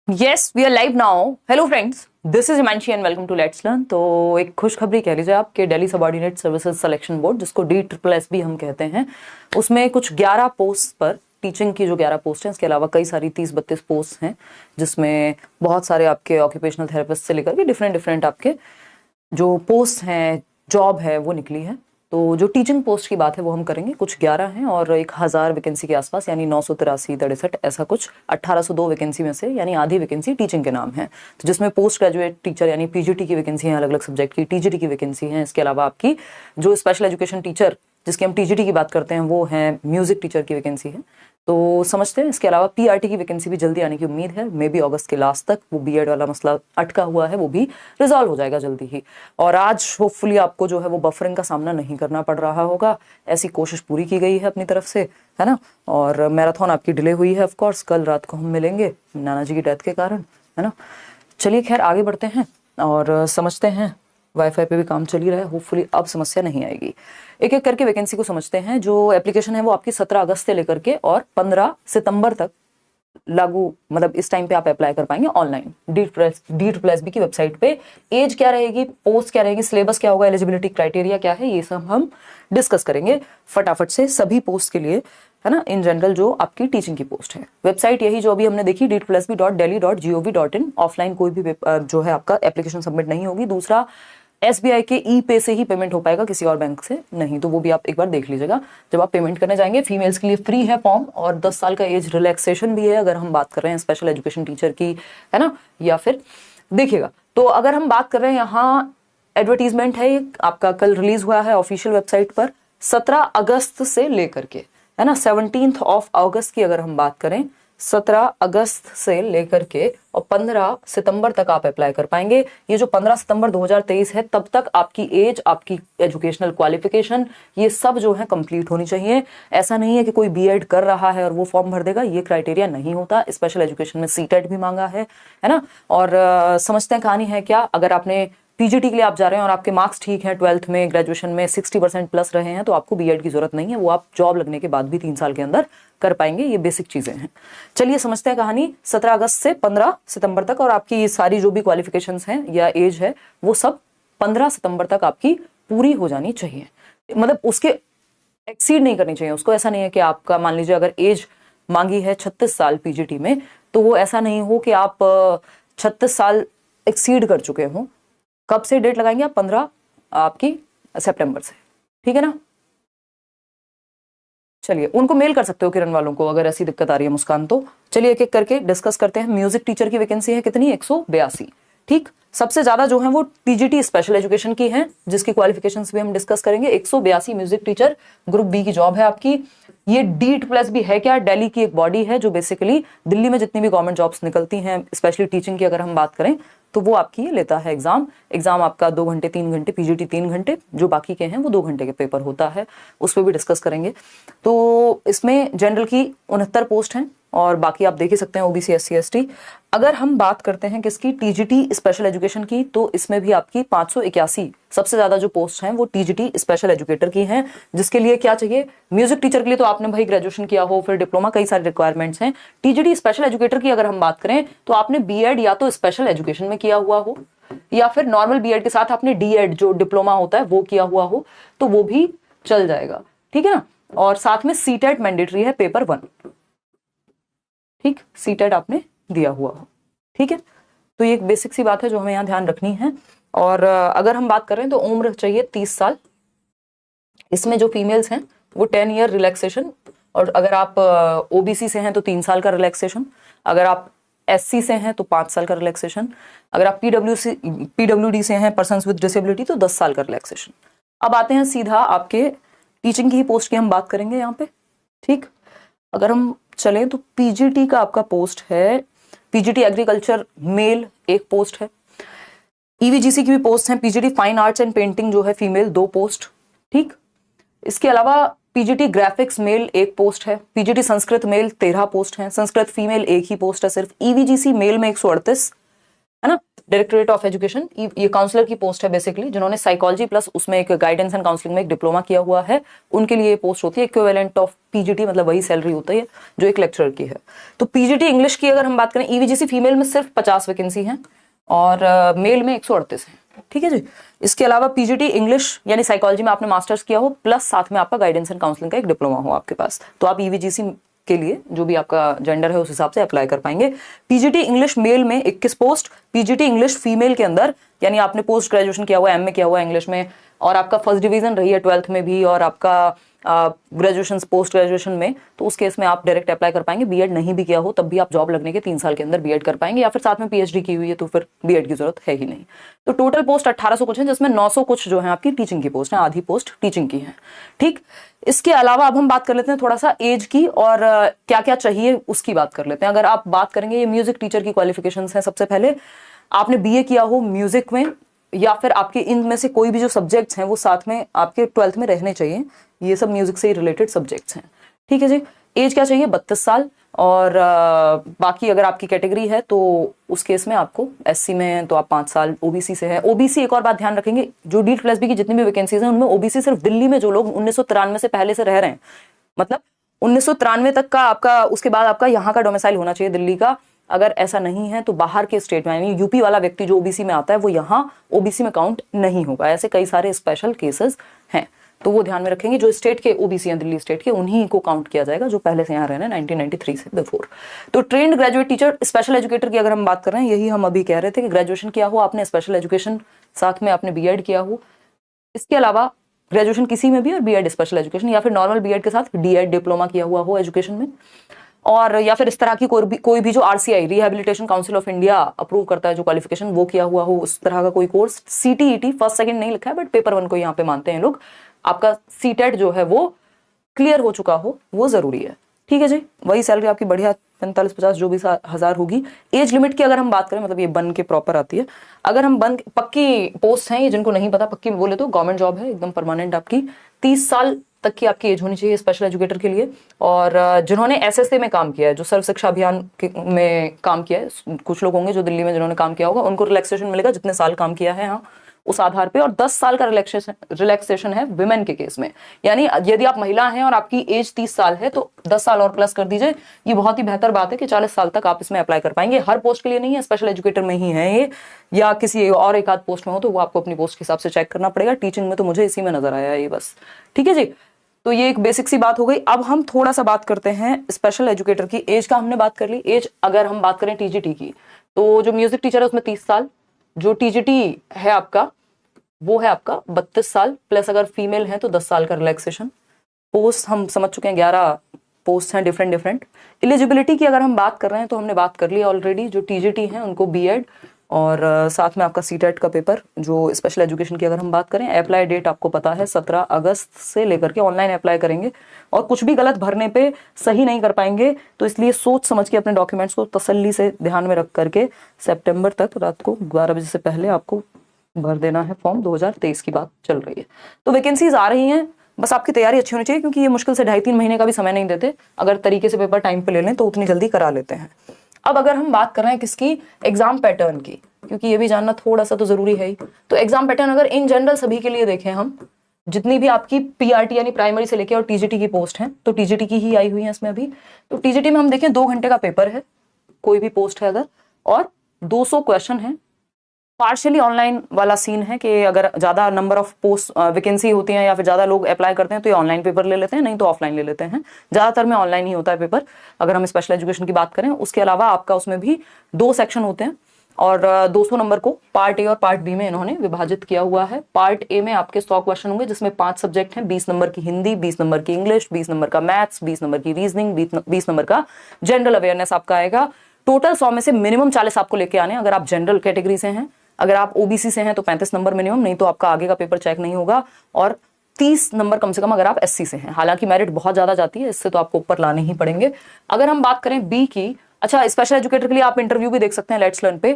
Yes we are live now. Hello friends, this is Himanshi and welcome to let's learn. तो एक खुशखबरी कह लीजिए आपके Delhi subordinate services selection board, जिसको DSSS भी हम कहते हैं, उसमें कुछ 11 पोस्ट पर टीचिंग की जो 11 पोस्ट हैं, इसके अलावा कई सारी 30-32 पोस्ट हैं, जिसमें बहुत सारे आपके ऑक्यूपेशनल थेरेपिस्ट से लेकर के डिफरेंट आपके जो पोस्ट हैं, जॉब है, वो निकली है। तो जो टीचिंग पोस्ट की बात है वो हम करेंगे। कुछ 11 हैं और 1000 वैकेंसी के आसपास, यानी 983-63 ऐसा कुछ। 1802 वैकेंसी में से यानी आधी वैकेंसी टीचिंग के नाम है। तो जिसमें पोस्ट ग्रेजुएट टीचर यानी PGT की वैकेंसी है, अलग अलग सब्जेक्ट की TGT की वैकेंसी है। इसके अलावा आपकी जो स्पेशल एजुकेशन टीचर जिसकी हम TGT की बात करते हैं वो है म्यूजिक टीचर की वैकेंसी है। तो समझते हैं। इसके अलावा PRT की वैकेंसी भी जल्दी आने की उम्मीद है, मे बी अगस्त के लास्ट तक। वो BEd वाला मसला अटका हुआ है, वो भी रिजॉल्व हो जाएगा जल्दी ही। और आज होपफुली आपको जो है वो बफरिंग का सामना नहीं करना पड़ रहा होगा, ऐसी कोशिश पूरी की गई है अपनी तरफ से, है ना। और मैराथन आपकी डिले हुई है, ऑफ कोर्स कल रात को हम मिलेंगे नाना जी की डेथ के कारण, है ना। चलिए खैर आगे बढ़ते हैं और समझते हैं। वाईफाई पे भी काम चल ही रहा है, होपफुली अब समस्या नहीं आएगी। एक एक करके वैकेंसी को समझते हैं। जो एप्लीकेशन है वो आपकी 17 अगस्त से लेकर के और 15 सितंबर तक लागू, मतलब इस टाइम पे आप अप्लाई कर पाएंगे ऑनलाइन DSSS की वेबसाइट पे। एज क्या रहेगी, पोस्ट क्या रहेगी, सिलेबस क्या होगा, एलिजिबिलिटी क्राइटेरिया क्या है, ये सब हम डिस्कस करेंगे फटाफट से सभी पोस्ट के लिए, है ना। इन जनरल जो आपकी टीचिंग की पोस्ट है, वेबसाइट यही जो अभी हमने देखी DSSB.delhi.gov.in। ऑफलाइन कोई भी जो है आपका एप्लीकेशन सबमिट नहीं होगी। दूसरा, SBI के E-पे से ही पेमेंट हो पाएगा, किसी और बैंक से नहीं। तो वो भी आप एक बार देख लीजिएगा जब आप पेमेंट करने जाएंगे। फीमेल्स के लिए फ्री है फॉर्म और 10 साल का एज रिलैक्सेशन भी है, अगर हम बात कर रहे हैं स्पेशल एजुकेशन टीचर की, है ना। या फिर देखिएगा, तो अगर हम बात कर रहे हैं, यहाँ एडवर्टीजमेंट है आपका, कल रिलीज हुआ है ऑफिशियल वेबसाइट पर। 17 अगस्त से लेकर के, है ना, 17 अगस्त की अगर हम बात करें, 17 अगस्त से लेकर के और 15 सितंबर तक आप अप्लाई कर पाएंगे। ये जो 15 सितंबर 2023 है, तब तक आपकी एज, आपकी एजुकेशनल क्वालिफिकेशन, ये सब जो है कंप्लीट होनी चाहिए। ऐसा नहीं है कि कोई BEd कर रहा है और वो फॉर्म भर देगा, ये क्राइटेरिया नहीं होता। स्पेशल एजुकेशन में CTET भी मांगा है ना। और समझते हैं कहानी है क्या। अगर आपने PGT के लिए आप जा रहे हैं और आपके मार्क्स ठीक हैं, 12th में, ग्रेजुएशन में 60% प्लस रहे हैं, तो आपको BEd की जरूरत नहीं है। वो आप जॉब लगने के बाद भी 3 साल के अंदर कर पाएंगे। ये बेसिक चीजें हैं। चलिए समझते हैं कहानी। 17 अगस्त से 15 सितंबर तक, और आपकी ये सारी जो भी क्वालिफिकेशंस हैं या एज है, वो सब 15 सितंबर तक आपकी पूरी हो जानी चाहिए। मतलब उसके एक्सीड नहीं करनी चाहिए उसको। ऐसा नहीं है कि आपका, मान लीजिए अगर एज मांगी है 36 साल PGT में, तो वो ऐसा नहीं हो कि आप 36 साल एक्सीड कर चुके हों। कब से डेट लगाएंगे आप? 15 आपकी सितंबर से, ठीक है ना। चलिए उनको मेल कर सकते हो, किरण वालों को, अगर ऐसी दिक्कत आ रही है मुस्कान तो। चलिए एक एक करके डिस्कस करते हैं। म्यूजिक टीचर की वैकेंसी है कितनी? 182। ठीक, सबसे ज्यादा जो है वो TGT स्पेशल एजुकेशन की है, जिसकी क्वालिफिकेशंस भी हम डिस्कस करेंगे। 182 म्यूजिक टीचर ग्रुप B की जॉब है आपकी। ये DSSS भी है क्या? दिल्ली की एक बॉडी है जो बेसिकली दिल्ली में जितनी भी गवर्नमेंट जॉब्स निकलती हैं, स्पेशली टीचिंग की अगर हम बात करें, तो वो आपकी लेता है एग्जाम आपका 2 घंटे 3 घंटे, PGT 3 घंटे, जो बाकी के हैं वो 2 घंटे के पेपर होता है। उस पर भी डिस्कस करेंगे। तो इसमें जनरल की 69 पोस्ट हैं और बाकी आप देख ही सकते हैं OBC SC ST। अगर हम बात करते हैं किसकी, TGT स्पेशल एजुकेशन की, तो इसमें भी आपकी 581 सबसे ज्यादा जो पोस्ट हैं वो TGT स्पेशल एजुकेटर की हैं। जिसके लिए क्या चाहिए? म्यूजिक टीचर के लिए तो आपने भाई ग्रेजुएशन किया हो, फिर डिप्लोमा, कई सारी रिक्वायरमेंट्स हैं। TGT स्पेशल एजुकेटर की अगर हम बात करें तो आपने BEd या तो स्पेशल एजुकेशन में किया हुआ हो, या फिर नॉर्मल BEd के साथ आपने DEd जो डिप्लोमा होता है वो किया हुआ हो, तो वो भी चल जाएगा, ठीक है ना। और साथ में CTET मैंडेटरी है, पेपर 1, ठीक, CTET आपने दिया हुआ हो, ठीक है। तो ये एक बेसिक सी बात है जो हमें यहाँ ध्यान रखनी है। और अगर हम बात कर रहे हैं तो उम्र चाहिए 30 साल। इसमें जो फीमेल्स हैं वो 10 ईयर रिलैक्सेशन, और अगर आप OBC से हैं तो 3 साल का रिलैक्सेशन, अगर आप SC से हैं तो 5 साल का रिलैक्सेशन, अगर आप PWD से हैं, पर्सन्स विद डिसेबिलिटी, तो 10 साल का रिलैक्सेशन। अब आते हैं सीधा आपके टीचिंग की पोस्ट की हम बात करेंगे यहाँ पे, ठीक। अगर हम चलें तो PGT का आपका पोस्ट है, PGT एग्रीकल्चर मेल एक पोस्ट है। EVGC की भी पोस्ट है। PGT fine arts and painting जो है फीमेल 2 पोस्ट, ठीक। इसके अलावा PGT ग्राफिक्स मेल 1 पोस्ट है। PGT संस्कृत मेल 13 पोस्ट है। संस्कृत फीमेल 1 ही पोस्ट है सिर्फ। EVGC मेल में 138, है ना। डायरेक्टरेट ऑफ एजुकेशन, ये काउंसलर की पोस्ट है बेसिकली, जिन्होंने साइकोलॉजी प्लस उसमें एक गाइडेंस एंड काउंसलिंग में एक डिप्लोमा किया हुआ है, उनके लिए पोस्ट होती है। इक्विवेलेंट ऑफ पीजीटी, मतलब वही सैलरी होती है जो एक लेक्चरर की है। तो पीजीटी इंग्लिश की अगर हम बात करें, ईवीजीसी फीमेल में सिर्फ 50 वैकेंसी है और मेल में 138 है। ठीक है जी। इसके अलावा पीजीटी इंग्लिश यानी साइकोलॉजी में आपने मास्टर्स किया हो प्लस साथ में आपका गाइडेंस एंड काउंसलिंग का एक डिप्लोमा हो आपके पास, तो आप ईवीजीसी के लिए जो भी आपका जेंडर है उस हिसाब से अप्लाई कर पाएंगे। पीजीटी इंग्लिश मेल में 21 पोस्ट, पीजीटी इंग्लिश फीमेल के अंदर यानी आपने पोस्ट ग्रेजुएशन किया हुआ है, एमए किया हुआ है इंग्लिश में और आपका फर्स्ट डिवीजन रही है 12th में भी और आपका ग्रेजुएशन पोस्ट ग्रेजुएशन में, तो उस केस में आप डायरेक्ट अप्लाई कर पाएंगे। बीएड नहीं भी किया हो तब भी आप जॉब लगने के 3 साल के अंदर बीएड कर पाएंगे, या फिर साथ में पीएचडी की हुई है तो फिर बीएड की जरूरत है ही नहीं। तो टोटल पोस्ट 1800 कुछ है, जिसमें 900 कुछ जो है आपकी टीचिंग की पोस्ट है, आधी पोस्ट टीचिंग की है। ठीक, इसके अलावा अब हम बात कर लेते हैं थोड़ा सा एज की और क्या क्या चाहिए उसकी बात कर लेते हैं। अगर आप बात करेंगे, ये म्यूजिक टीचर की क्वालिफिकेशंस हैं। सबसे पहले आपने बीए किया हो म्यूजिक में या फिर आपके इनमें से कोई भी जो सब्जेक्ट्स हैं वो साथ में आपके 12th में रहने चाहिए, ये सब म्यूजिक से ही रिलेटेड सब्जेक्ट्स हैं। ठीक है जी। एज क्या चाहिए, 32 साल। और बाकी अगर आपकी कैटेगरी है तो उस केस में आपको एससी में है तो आप 5 साल, ओबीसी से है। ओबीसी एक और बात ध्यान रखेंगे, जो D+B की जितनी भी वैकेंसीज हैं उनमें ओबीसी सिर्फ दिल्ली में जो लोग 1993 से पहले से रह रहे हैं, मतलब 1993 तक का आपका, उसके बाद आपका यहाँ का डोमिसाइल होना चाहिए दिल्ली का। अगर ऐसा नहीं है तो बाहर के स्टेट में यानी यूपी वाला व्यक्ति जो ओबीसी में आता है वो यहाँ ओबीसी में काउंट नहीं होगा। ऐसे कई सारे स्पेशल केसेस हैं, तो वो ध्यान में रखेंगे। जो स्टेट के ओबीसी हैं दिल्ली स्टेट के, उन्हीं को काउंट किया जाएगा जो पहले से यहाँ रहना है 1993 से बिफोर। तो trained graduate teacher, special educator की अगर हम बात कर रहे हैं, यही हम अभी कह रहे थे कि ग्रेजुएशन किया हो आपने, स्पेशल एजुकेशन साथ में आपने बीएड किया हो। इसके अलावा ग्रेजुएशन किसी में भी और बीएड स्पेशल एजुकेशन, या फिर नॉर्मल बीएड के साथ डीएड डिप्लोमा किया हुआ हो एजुकेशन में, और या फिर इस तरह की कोई भी जो RCI rehabilitation council of India approve करता है जो क्वालिफिकेशन वो किया हुआ हो, उस तरह का कोई कोर्स। सीटीईटी फर्स्ट सेकंड नहीं लिखा है बट पेपर 1 को यहाँ पे मानते हैं लोग, आपका सीटेट जो है वो क्लियर हो चुका हो, वो जरूरी है। ठीक है जी। वही सैलरी आपकी बढ़िया 45-50 जो भी हजार होगी। एज लिमिट की अगर हम बात करें, मतलब ये बन के प्रॉपर आती है। अगर हम बन पक्की पोस्ट हैं, ये जिनको नहीं पता, पक्की बोले तो गवर्नमेंट जॉब है एकदम परमानेंट आपकी, 30 साल तक की आपकी एज होनी चाहिए स्पेशल एजुकेटर के लिए। और जिन्होंने एसएसए में काम किया है, जो सर्व शिक्षा अभियान में काम किया है, कुछ लोग होंगे जो दिल्ली में जिन्होंने काम किया होगा, उनको रिलैक्सेशन मिलेगा जितने साल काम किया है यहाँ उस आधार पे। और 10 साल का रिलैक्सेशन है विमेन के केस में, यानी यदि आप महिला हैं और आपकी एज 30 साल है तो 10 साल और प्लस कर दीजिए। ये बहुत ही बेहतर बात है कि 40 साल तक आप इसमें अप्लाई कर पाएंगे। हर पोस्ट के लिए नहीं है, स्पेशल एजुकेटर में ही है ये, या किसी और एक आध पोस्ट में हो तो वो आपको अपनी पोस्ट के हिसाब से चेक करना पड़ेगा। टीचिंग में तो मुझे इसी में नजर आया ये बस। ठीक है जी। तो ये एक बेसिक सी बात हो गई। अब हम थोड़ा सा बात करते हैं स्पेशल एजुकेटर की। एज का हमने बात कर ली। एज अगर हम बात करें टीजीटी की, तो जो म्यूजिक टीचर है उसमें 30 साल, जो टीजीटी है आपका वो है आपका 32 साल, प्लस अगर फीमेल है तो 10 साल का रिलैक्सेशन। पोस्ट हम समझ चुके हैं, 11 पोस्ट हैं डिफरेंट। एलिजिबिलिटी की अगर हम बात कर रहे हैं तो हमने बात कर ली ऑलरेडी, जो टीजीटी हैं उनको बीएड और साथ में आपका सीटेट का पेपर। जो स्पेशल एजुकेशन की अगर हम बात करें, अप्लाई डेट आपको पता है 17 अगस्त से लेकर के ऑनलाइन अप्लाई करेंगे, और कुछ भी गलत भरने पे सही नहीं कर पाएंगे, तो इसलिए सोच समझ के अपने डॉक्यूमेंट्स को तसल्ली से ध्यान में रख करके सितंबर तक रात को 12 बजे से पहले आपको भर देना है फॉर्म। 2023 की बात चल रही है, तो वैकेंसीज आ रही हैं, बस आपकी तैयारी अच्छी होनी चाहिए, क्योंकि ये मुश्किल से 2.5-3 महीने का भी समय नहीं देते। अगर तरीके से पेपर टाइम पे ले लें तो उतनी जल्दी करा लेते हैं। अब अगर हम बात कर रहे हैं किसकी, एग्जाम पैटर्न की, क्योंकि ये भी जानना थोड़ा सा तो जरूरी है ही। तो एग्जाम पैटर्न अगर इन जनरल सभी के लिए देखें हम, जितनी भी आपकी पीआरटी यानी प्राइमरी से लेके और टीजीटी की पोस्ट है, तो टीजीटी की ही आई हुई है इसमें अभी। तो टीजीटी में हम देखें 2 घंटे का पेपर है, कोई भी पोस्ट है अगर, और 200 क्वेश्चन है। पार्शियली ऑनलाइन वाला सीन है कि अगर ज्यादा नंबर ऑफ पोस्ट वैकेंसी होती हैं या फिर ज्यादा लोग अप्लाई करते हैं तो ये ऑनलाइन पेपर ले लेते हैं, नहीं तो ऑफलाइन ले लेते हैं। ज्यादातर में ऑनलाइन ही होता है पेपर अगर हम स्पेशल एजुकेशन की बात करें। उसके अलावा आपका उसमें भी 2 सेक्शन होते हैं, और 200 नंबर को पार्ट ए और पार्ट बी में इन्होंने विभाजित किया हुआ है। पार्ट ए में आपके 100 क्वेश्चन होंगे, जिसमें 5 सब्जेक्ट हैं, 20 नंबर की हिंदी, 20 नंबर की इंग्लिश, 20 नंबर का मैथ्स, 20 नंबर की रीजनिंग, 20 नंबर का जनरल अवेयरनेस आपका आएगा। टोटल 100 में से मिनिमम 40 आपको लेके आने, अगर आप जनरल कैटेगरी से हैं। अगर आप ओबीसी से हैं तो 35 नंबर मिनिमम, नहीं तो आपका आगे का पेपर चेक नहीं होगा। और 30 नंबर कम से कम अगर आप एससी से हैं। हालांकि मेरिट बहुत ज्यादा जाती है, इससे तो आपको ऊपर लाने ही पड़ेंगे। अगर हम बात करें बी की, अच्छा स्पेशल एजुकेटर के लिए आप इंटरव्यू भी देख सकते हैं लेट्स लर्न पे।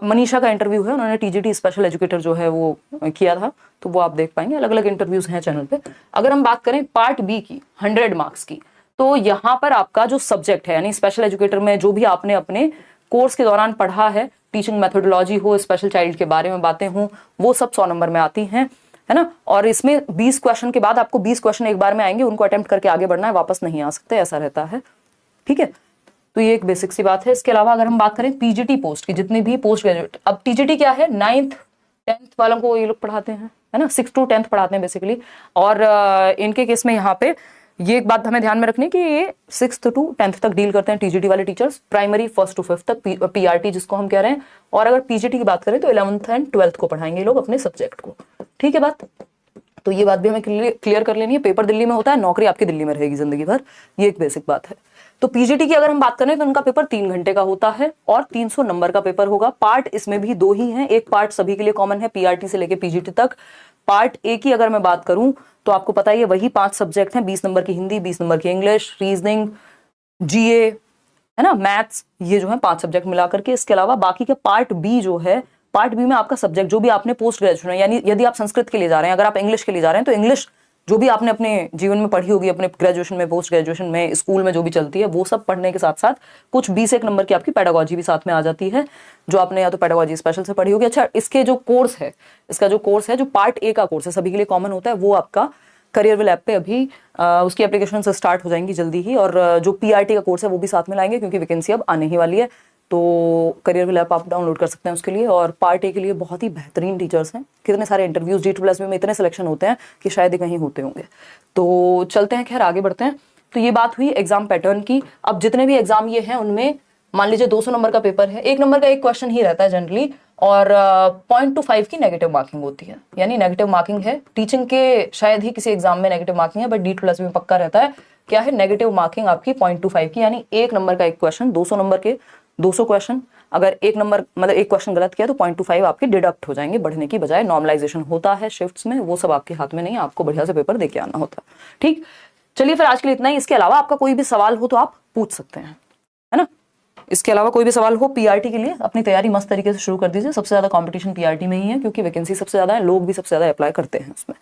मनीषा का इंटरव्यू है, उन्होंने टीजीटी स्पेशल एजुकेटर जो है वो किया था, तो वो आप देख पाएंगे। अलग अलग इंटरव्यूज हैं चैनल पे। अगर हम बात करें पार्ट बी की 100 मार्क्स की, तो यहाँ पर आपका जो सब्जेक्ट है यानी स्पेशल एजुकेटर में जो भी आपने अपने कोर्स के दौरान पढ़ा है, टीचिंग मेथोडोलॉजी हो, स्पेशल चाइल्ड के बारे में बातें हों, वो सब 100 नंबर में आती हैं, है ना। और इसमें 20 क्वेश्चन के बाद आपको 20 क्वेश्चन एक बार में आएंगे, उनको अटेम्प्ट करके आगे बढ़ना है, वापस नहीं आ सकते, ऐसा रहता है, ठीक है। तो ये एक बेसिक सी बात है। इसके अलावा अगर हम बात करें पीजीटी पोस्ट की, जितनी भी पोस्ट ग्रेजुएट, अब टीजीटी क्या है, 9th 10th वालों को ये लोग पढ़ाते हैं, है ना, 6 to 10th पढ़ाते हैं बेसिकली। और इनके केस में यहाँ पे ये एक बात हमें ध्यान में रखनी कि ये 6th to 10th तक डील करते हैं टीजीटी वाले teachers, primary 1st to 5th तक पीआरटी जिसको हम कह रहे हैं। और अगर पीजीटी की बात करें तो 11th and 12th को पढ़ाएंगे लोग अपने सब्जेक्ट को, ठीक है बात। तो ये बात भी हमें क्लियर कर लेनी है। पेपर दिल्ली में होता है, नौकरी आपकी दिल्ली में रहेगी जिंदगी भर, ये एक बेसिक बात है। तो पीजीटी की अगर हम बात करें तो उनका पेपर 3 घंटे का होता है और 300 नंबर का पेपर होगा। पार्ट इसमें भी 2 ही हैं, एक पार्ट सभी के लिए कॉमन है, पीआरटी से लेके पीजीटी तक। पार्ट ए की अगर मैं बात करूं तो आपको पता ही है वही 5 सब्जेक्ट हैं, 20 नंबर की हिंदी, 20 नंबर की इंग्लिश, रीजनिंग, जीए, है ना, मैथ्स, ये जो है 5 सब्जेक्ट मिलाकर के। इसके अलावा बाकी का पार्ट बी जो है, पार्ट बी में आपका सब्जेक्ट जो भी आपने पोस्ट ग्रेजुएशन है, यानी यदि आप संस्कृत के लिए जा रहे हैं, अगर आप इंग्लिश के लिए जा रहे हैं तो इंग्लिश जो भी आपने अपने जीवन में पढ़ी होगी, अपने ग्रेजुएशन में, पोस्ट ग्रेजुएशन में, स्कूल में जो भी चलती है, वो सब पढ़ने के साथ साथ कुछ 20 नंबर की आपकी पेडागोजी भी साथ में आ जाती है, जो आपने या तो पेडागोजी स्पेशल से पढ़ी होगी। अच्छा, इसके जो कोर्स है, इसका जो कोर्स है, जो पार्ट ए का कोर्स है, सभी के लिए कॉमन होता है, वो आपका करियर विल ऐप पे अभी उसकी एप्लीकेशन से स्टार्ट हो जाएंगी जल्दी ही। और जो पीआरटी का कोर्स है वो भी साथ में लाएंगे क्योंकि वैकेंसी अब आने ही वाली है। तो करियर विल ऐप आप डाउनलोड कर सकते हैं उसके लिए। और पार्ट ए के लिए बहुत ही बेहतरीन टीचर्स हैं, कितने सारे इंटरव्यूज DSSB में इतने सिलेक्शन होते हैं कि शायद ही कहीं होते होंगे। तो चलते हैं, खैर आगे बढ़ते हैं। तो ये बात हुई एग्जाम पैटर्न की। अब जितने भी एग्जाम ये हैं उनमें मान लीजिए 200 नंबर का पेपर है, 1 नंबर का एक क्वेश्चन ही रहता है जनरली, और 0.25 की नेगेटिव मार्किंग होती है, यानी नेगेटिव मार्किंग है। टीचिंग के शायद ही किसी एग्जाम में नेगेटिव मार्किंग है, बट DSSB में पक्का रहता है। क्या है नेगेटिव मार्किंग आपकी 0.25 की, यानी 1 नंबर का एक क्वेश्चन, 200 नंबर के 200 क्वेश्चन, अगर 1 नंबर मतलब एक क्वेश्चन गलत किया तो 0.25 आपके डिडक्ट हो जाएंगे, बढ़ने की बजाय। नॉर्मलाइजेशन होता है शिफ्ट्स में, वो सब आपके हाथ में नहीं, आपको बढ़िया से पेपर देके आना होता है, ठीक। चलिए फिर आज के लिए इतना ही। इसके अलावा आपका कोई भी सवाल हो तो आप पूछ सकते हैं, है ना। इसके अलावा कोई भी सवाल हो पीआरटी के लिए, अपनी तैयारी मस्त तरीके से शुरू कर दीजिए। सबसे ज्यादा कंपटीशन पीआरटी में ही है क्योंकि वैकेंसी सबसे ज्यादा है, लोग भी सबसे ज्यादा अप्लाई करते हैं उसमें।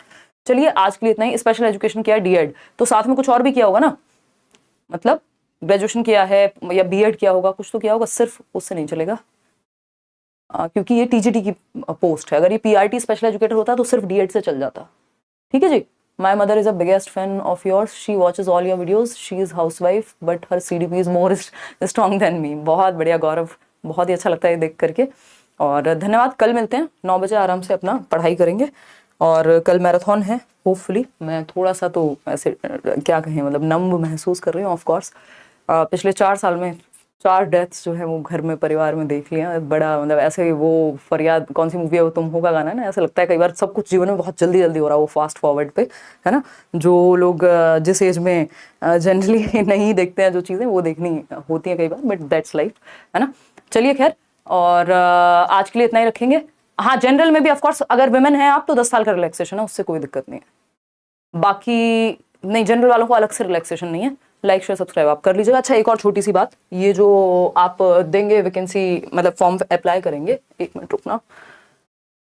चलिए आज के लिए इतना ही। स्पेशल एजुकेशन किया, डीएड, तो साथ में कुछ और भी किया होगा ना, मतलब ग्रेजुएशन किया है या बीएड किया होगा, कुछ तो किया होगा, सिर्फ उससे नहीं चलेगा क्योंकि ये टीजीटी की पोस्ट है। अगर ये पीआरटी स्पेशल एजुकेटर होता तो सिर्फ डीएड से चल जाता, ठीक है जी। My mother is a biggest fan of yours. She watches all your videos. She is housewife, but her CDP is more strong than me. बहुत बढ़िया गौरव, बहुत ही अच्छा लगता है देख करके। और धन्यवाद, कल मिलते हैं 9 बजे, आराम से अपना पढ़ाई करेंगे। और कल मैराथन है, होपफुली। मैं थोड़ा सा तो ऐसे क्या कहें, मतलब नम्ब महसूस कर रही हूँ। ऑफ कोर्स पिछले 4 साल में 4 डेथ्स जो है वो घर में, परिवार में देख लिया। बड़ा मतलब ऐसे वो फरियाद, कौन सी मूवी है वो, तुम हो का गाना है ना, ऐसा लगता है कई बार सब कुछ जीवन में बहुत जल्दी जल्दी हो रहा है, वो फास्ट फॉरवर्ड पे, है ना। जो लोग जिस एज में जनरली नहीं देखते हैं जो चीज़ें, वो देखनी होती हैं कई बार, बट दैट्स लाइफ, है ना। चलिए खैर, और आज के लिए इतना ही रखेंगे। हाँ, जनरल में भी ऑफकोर्स अगर वुमेन है आप तो 10 साल का रिलैक्सेशन है, उससे कोई दिक्कत नहीं है। बाकी नहीं, जनरल वालों को अलग से रिलैक्सेशन नहीं है। लाइक शेयर सब्सक्राइब आप कर लीजिएगा। अच्छा, एक और छोटी सी बात, ये जो आप देंगे वैकेंसी, मतलब फॉर्म अप्लाई करेंगे, 1 मिनट रुकना,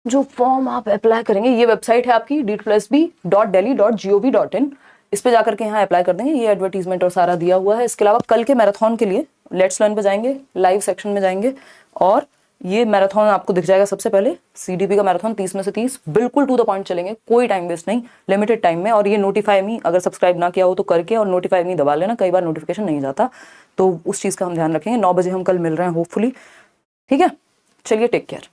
जो फॉर्म आप अप्लाई करेंगे, ये वेबसाइट है आपकी DSSB.delhi.gov.in, इस पे जाकर के यहाँ अप्लाई कर देंगे। ये एडवर्टीजमेंट और सारा दिया हुआ है। इसके अलावा कल के मैराथन के लिए लेट्स लर्न पे जाएंगे, लाइव सेक्शन में जाएंगे, और ये मैराथन आपको दिख जाएगा सबसे पहले। सीडीपी का मैराथन 30 में से 30, बिल्कुल टू द पॉइंट चलेंगे, कोई टाइम वेस्ट नहीं, लिमिटेड टाइम में। और ये नोटिफाई मी, अगर सब्सक्राइब ना किया हो तो करके, और नोटिफाई मी दबा लेना, कई बार नोटिफिकेशन नहीं जाता, तो उस चीज़ का हम ध्यान रखेंगे। 9 बजे हम कल मिल रहे हैं होपफुली, ठीक है। चलिए, टेक केयर।